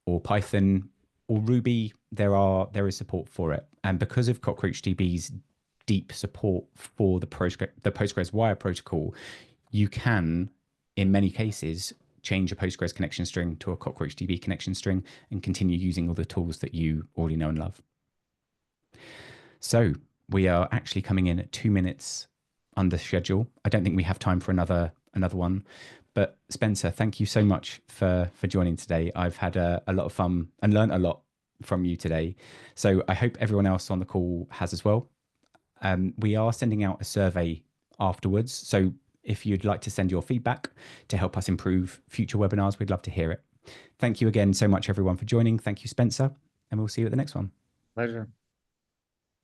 Speaker 1: or Python or Ruby, there is support for it. And because of CockroachDB's deep support for the Postgres wire protocol, you can, in many cases, change a Postgres connection string to a CockroachDB connection string and continue using all the tools that you already know and love. So we are actually coming in at 2 minutes under schedule. I don't think we have time for another one. But Spencer, thank you so much for joining today. I've had a lot of fun and learned a lot from you today. So I hope everyone else on the call has as well. We are sending out a survey afterwards. So if you'd like to send your feedback to help us improve future webinars, we'd love to hear it. Thank you again so much, everyone, for joining. Thank you, Spencer. And we'll see you at the next one.
Speaker 2: Pleasure.